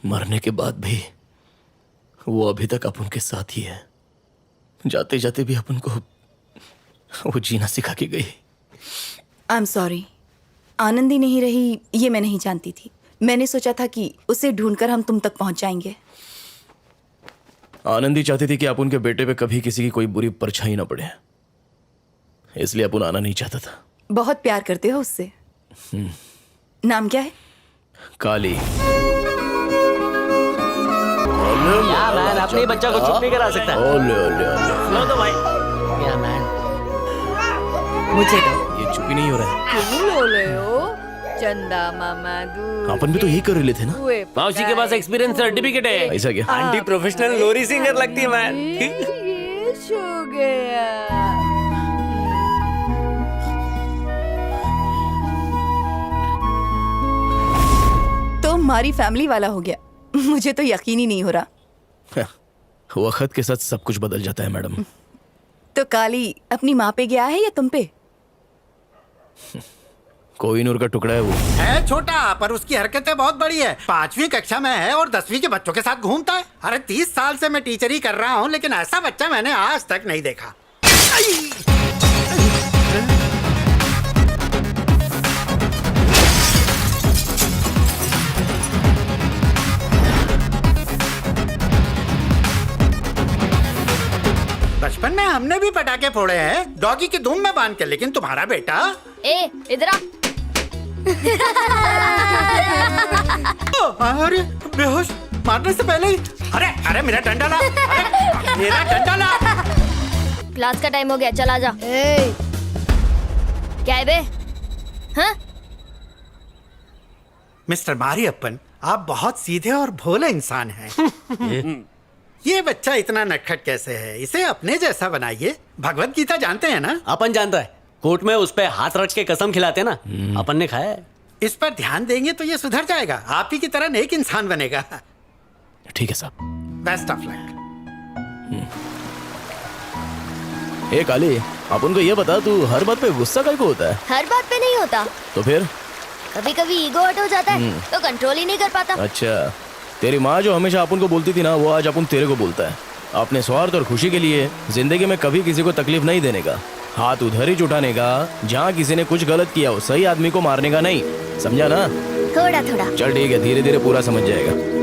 मरने के बाद भी वो अभी तक अपन के साथ ही है। जाते जाते भी अपन को वो जीना सिखा के गई। आई एम सॉरी, आनंदी नहीं रही ये मैं नहीं जानती थी। मैंने सोचा था कि उसे ढूंढकर हम तुम तक पहुंच जाएंगे। आनंदी चाहती थी कि अपन के बेटे पे कभी किसी की कोई बुरी परछाई ना पड़े, इसलिए अपन आना नहीं चाहता था। बहुत प्यार करते हो उससे। नाम क्या है? या काली। मैन, अपने बच्चा को चुप नहीं करा सकता। ओले ओले ओले। लो तो भाई। या मैन, मुझे दो। ये चुप ही नहीं हो रहा है। क्यों बोले हो? चंदा मामा दूर अपन भी तो यही कर रहे थे ना। मौसी के पास एक्सपीरियंस सर्टिफिकेट है। ऐसा क्या? आंटी प्रोफेशनल लोरी सिंगर लगती है मैन। ये सो गया। तो हमारी फैमिली वाला हो गया। मुझे तो यकीन ही नहीं हो रहा। वक्त के साथ सब कुछ बदल जाता है मैडम। तो काली अपनी माँ पे गया है या तुम पे? कोहिनूर का टुकड़ा है वो। है छोटा, पर उसकी हरकतें बहुत बड़ी है। 5वीं कक्षा में है और 10वीं के बच्चों के साथ घूमता है। अरे 30 साल से मैं टीचरी कर रहा हूँ, लेकिन ऐसा बच्चा मैंने आज तक नहीं देखा। बचपन में हमने भी पटाखे फोड़े हैं, डॉगी की धूम में बांध के, लेकिन तुम्हारा बेटा। ए इधर आ। अरे बेहोश, मारने से पहले ही। अरे अरे मेरा डंडा ला, अरे मेरा डंडा ला। क्लास का टाइम हो गया, चला जा। ए क्या है बे? हाँ? मिस्टर मारियप्पन, आप बहुत सीधे और भोले इंसान हैं। ये बच्चा इतना नटखट कैसे है? इसे अपने जैसा बनाइए। भगवत गीता जानते हैं ना? अपन जानता है, कोर्ट में उस पे हाथ रख के कसम खिलाते ना, अपन ने खाया है। इस पर ध्यान देंगे तो ये सुधर जाएगा, आप ही की तरह नेक इंसान बनेगा। ठीक है साहब। Best of luck. ए काली, अपन को ये बता, तू हर बात पे गुस्सा काहे को होता है? हर बात पे नहीं होता, तो फिर? कभी कभी ईगो हर्ट हो जाता है तो कंट्रोल ही नहीं कर पाता। अच्छा, तेरी माँ जो हमेशा अपन को बोलती थी ना, वो आज अपन तेरे को बोलता है। अपने स्वार्थ और खुशी के लिए जिंदगी में कभी किसी को तकलीफ नहीं देने का, हाथ उधर ही जुटाने का जहाँ किसी ने कुछ गलत किया हो, सही आदमी को मारने का नहीं। समझा ना? थोड़ा थोड़ा। चल ठीक है, धीरे धीरे पूरा समझ जाएगा।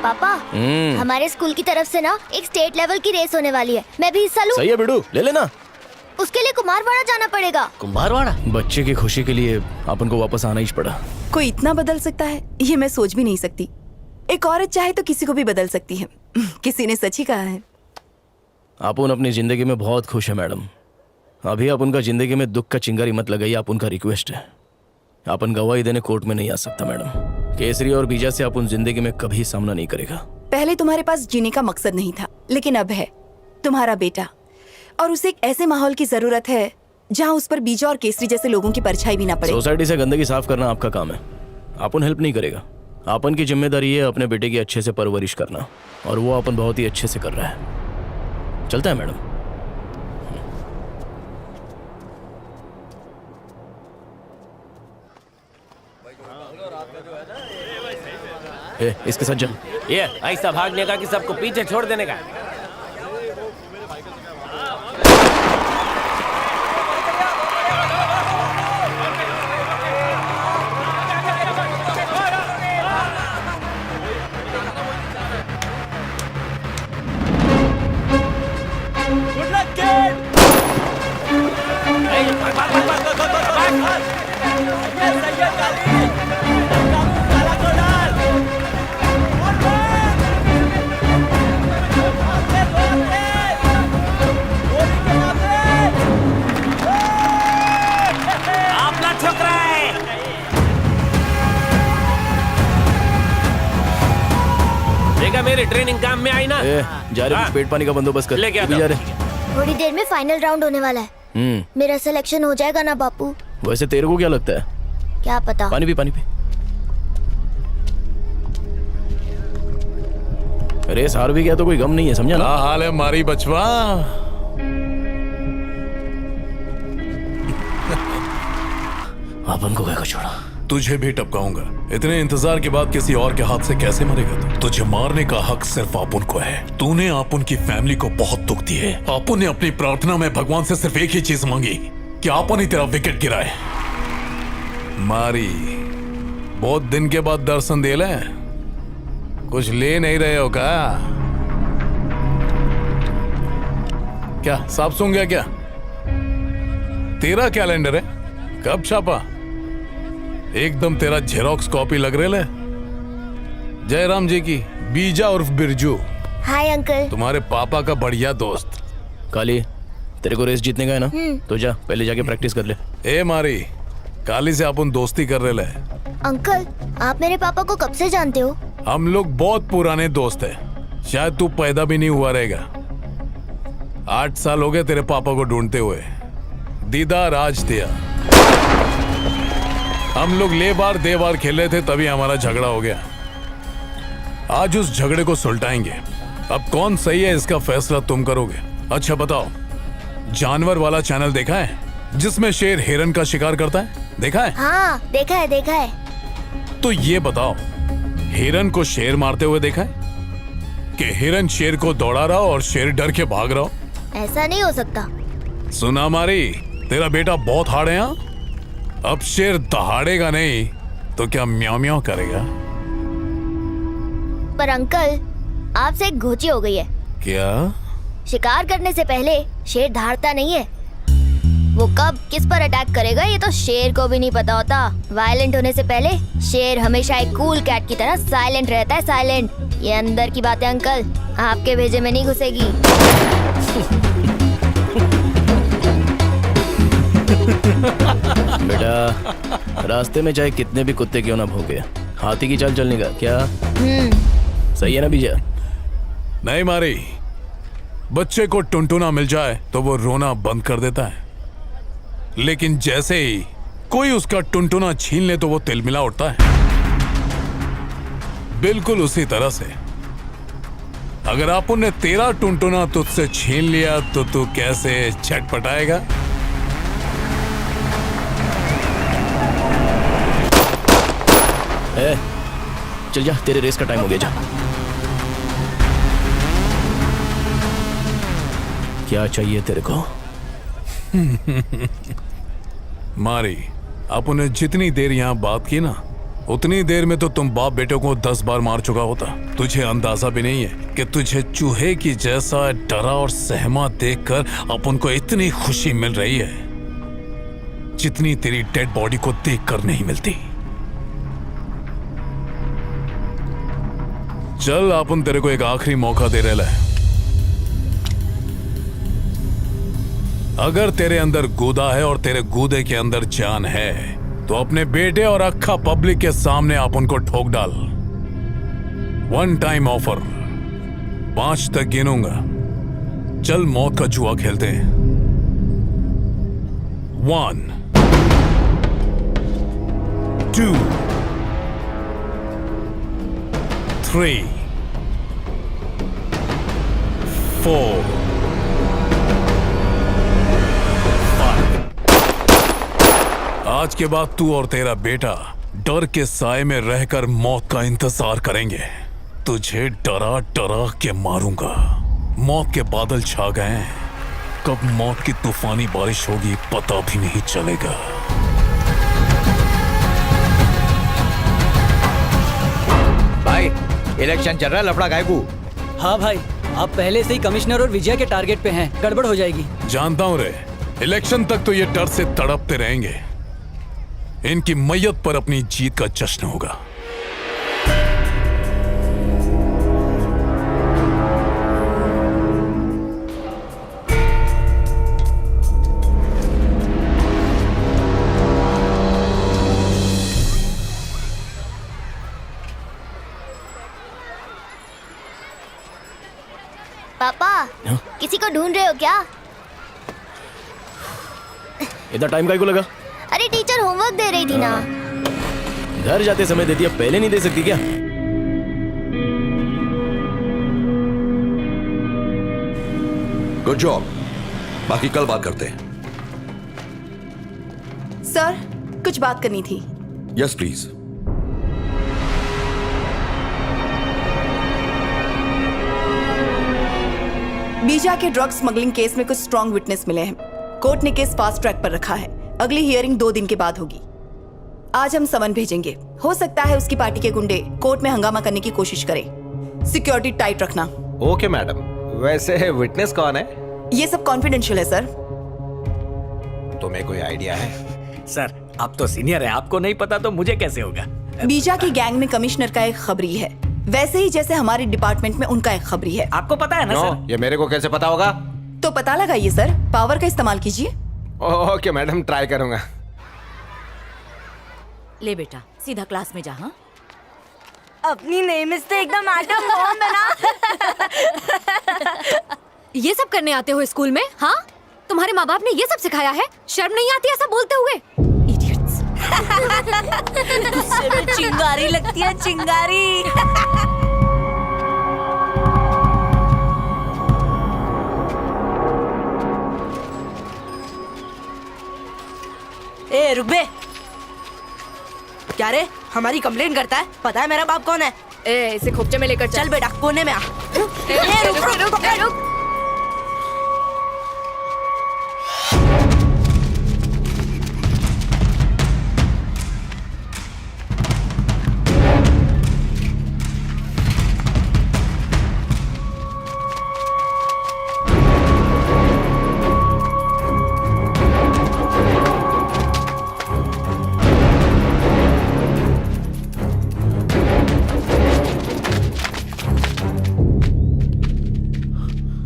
पापा, हमारे स्कूल की तरफ से ना एक स्टेट लेवल की रेस होने वाली है, मैं भी हिस्सा लूं? सही है बिडू, ले लेना। उसके लिए कुमारवाड़ा जाना पड़ेगा। कुंभारवाड़ा? बच्चे की खुशी के लिए अपन को वापस आना ही पड़ा। कोई इतना बदल सकता है, ये मैं सोच भी नहीं सकती। एक औरत चाहे तो किसी को भी बदल सकती है। किसी ने सच ही कहा है। अपन अपनी जिंदगी में बहुत खुश है मैडम। अभी अपन का जिंदगी में दुख का चिंगारी मत लगाइए, अपन का रिक्वेस्ट है। अपन गवाही देने कोर्ट में नहीं आ सकता मैडम। केसरी और बीजा से अपन जिंदगी में कभी सामना नहीं करेगा। पहले तुम्हारे पास जीने का मकसद नहीं था, लेकिन अब है। तुम्हारा बेटा, और उसे एक ऐसे माहौल की जरूरत है जहाँ उस पर बीजा और केसरी जैसे लोगों की परछाई भी ना पड़े। सोसाइटी से गंदगी साफ करना आपका काम है, अपन हेल्प नहीं करेगा। अपन की जिम्मेदारी है अपने बेटे की अच्छे से परवरिश करना, और वो अपन बहुत ही अच्छे से कर रहा है। चलता है मैडम। इसके साथ जा। ये ऐसा भागने का कि सबको पीछे छोड़ देने का। Good luck, kid! Hey, मेरी ट्रेनिंग काम में आई ना। जा रहे पेट पानी का बंदोबस्त कर। लेके आता जा रहे। थोड़ी देर में फाइनल राउंड होने वाला है। मेरा सिलेक्शन हो जाएगा ना बापू? वैसे तेरे को क्या लगता है? क्या पता। पानी पी, पानी पी। रेस हार भी गया तो कोई गम नहीं है, समझा ना? क्या हाल है मारी बचवा? अपन को क्या छोड़ा? तुझे भी टपकाऊंगा। इतने इंतजार के बाद किसी और के हाथ से कैसे मरेगा तू? तुझे मारने का हक सिर्फ आपुन को है। तूने आपुन की फैमिली को बहुत दुख दिए। आपुन ने अपनी प्रार्थना में भगवान से सिर्फ एक ही चीज मांगी कि आपुन ही तेरा विकेट गिराए। मारी, बहुत दिन के बाद दर्शन दे ले। कुछ ले नहीं रहे हो क्या साफ सुन गया क्या? तेरा कैलेंडर है, कब छापा? एकदम तेरा जेरोक्स कॉपी लग रहे ले। जयराम जी की बीजा उर्फ बिरजू, हाय अंकल। तुम्हारे पापा का बढ़िया दोस्त। काली, तेरे को रेस जीतने का है ना? तो जा पहले जाके प्रैक्टिस कर ले। ए मारी, काली से अपन दोस्ती कर रहे ले। अंकल, आप मेरे पापा को कब से जानते हो? हम लोग बहुत पुराने दोस्त हैं। शायद तू पैदा भी नहीं हुआ रहेगा। 8 साल हो गए तेरे पापा को ढूंढते हुए। दीदार आज दिया। हम लोग ले बार दे बार खेल रहे थे, तभी हमारा झगड़ा हो गया। आज उस झगड़े को सुलटाएंगे। अब कौन सही है इसका फैसला तुम करोगे। अच्छा बताओ, जानवर वाला चैनल देखा है जिसमें शेर हिरन का शिकार करता है? देखा है? हाँ, देखा है देखा है। तो ये बताओ, हिरन को शेर मारते हुए देखा है कि हिरन शेर को दौड़ा रहा हो और शेर डर के भाग रहा हो? ऐसा नहीं हो सकता। सुना मारी, तेरा बेटा बहुत हार्ड है। यहाँ अब शेर दहाड़ेगा नहीं तो क्या म्याऊ म्याऊ करेगा? पर अंकल, आपसे एक घोची हो गई है। क्या? शिकार करने से पहले शेर दहाड़ता नहीं है। वो कब किस पर अटैक करेगा ये तो शेर को भी नहीं पता होता। वायलेंट होने से पहले शेर हमेशा एक कूल कैट की तरह साइलेंट रहता है, साइलेंट। ये अंदर की बात है अंकल, आपके भेजे में नहीं घुसेगी। बेटा, रास्ते में चाहे कितने भी कुत्ते क्यों ना भौंके, हाथी की चाल चलने का क्या सही है ना बीजा? नहीं मारी, बच्चे को टुनटुना मिल जाए तो वो रोना बंद कर देता है, लेकिन जैसे ही कोई उसका टुनटुना छीन ले तो वो तिलमिला उठता है। बिल्कुल उसी तरह से अगर आपुन ने तेरा टुनटुना तुझसे छीन लिया तो तू कैसे छटपटाएगा? चल जा, तेरे रेस का टाइम हो गया। जा। क्या चाहिए तेरे को? मारी, आपुन ने जितनी देर यहाँ बात की ना, उतनी देर में तो तुम बाप बेटे को 10 बार मार चुका होता। तुझे अंदाजा भी नहीं है कि तुझे चूहे की जैसा डरा और सहमा देखकर अपन को इतनी खुशी मिल रही है जितनी तेरी डेड बॉडी को देखकर नहीं मिलती। चल, अपन तेरे को एक आखिरी मौका दे रहे हैं। अगर तेरे अंदर गूदा है और तेरे गूदे के अंदर जान है तो अपने बेटे और अक्खा पब्लिक के सामने आप उनको ठोक डाल। 1 टाइम ऑफर, 5 तक गिनूंगा। चल, मौत का जुआ खेलते हैं। 1 2 3 4 आज के बाद तू और तेरा बेटा डर के साए में रहकर मौत का इंतजार करेंगे। तुझे डरा डरा के मारूंगा। मौत के बादल छा गए हैं, कब मौत की तूफानी बारिश होगी पता भी नहीं चलेगा। भाई, इलेक्शन चल रहा है, लफड़ा गायबू। हाँ भाई, आप पहले से ही कमिश्नर और विजय के टारगेट पे हैं, गड़बड़ हो जाएगी। जानता हूं रे, इलेक्शन तक तो ये डर से तड़पते रहेंगे। इनकी मैयत पर अपनी जीत का जश्न होगा। पापा, किसी को ढूंढ रहे हो क्या? इतना टाइम काहे को लगा? अरे टीचर होमवर्क दे रही थी ना। घर जाते समय देती है, पहले नहीं दे सकती क्या? Good job. बाकी कल बात करते हैं। सर, कुछ बात करनी थी। Yes please. बीजा के ड्रग स्मगलिंग केस में कुछ स्ट्रॉन्ग विटनेस मिले हैं। कोर्ट ने केस फास्ट ट्रैक पर रखा है। अगली हियरिंग 2 दिन के बाद होगी। आज हम समन भेजेंगे। हो सकता है उसकी पार्टी के गुंडे कोर्ट में हंगामा करने की कोशिश करें। सिक्योरिटी टाइट रखना। Okay madam. वैसे विटनेस कौन है? ये सब कॉन्फिडेंशियल है सर। तुम्हें कोई आइडिया है? सर, आप तो सीनियर है, आपको नहीं पता तो मुझे कैसे होगा? बीजा की गैंग में कमिश्नर का एक खबरी है, वैसे ही जैसे हमारे डिपार्टमेंट में उनका एक खबरी है। आपको पता है ना नो, सर? ये मेरे को कैसे पता होगा? तो पता लगाइए सर, पावर का इस्तेमाल कीजिए। ओके मैडम, ट्राई करूंगा। ले बेटा, सीधा क्लास में जा। हाँ, अपनी नेम इज तो एकदम आटम बॉम्ब है ना। ये सब करने आते हो स्कूल में? हाँ, तुम्हारे माँ बाप ने ये सब सिखाया है? शर्म नहीं आती ऐसा बोलते हुए? इडियट्स। गुस्से में चिंगारी लगती है, चिंगारी। ए रुक बे। क्या रे, हमारी कंप्लेंट करता है? पता है मेरा बाप कौन है? ए, इसे खोपचे में लेकर चल बेटा, कोने में आ। रुक।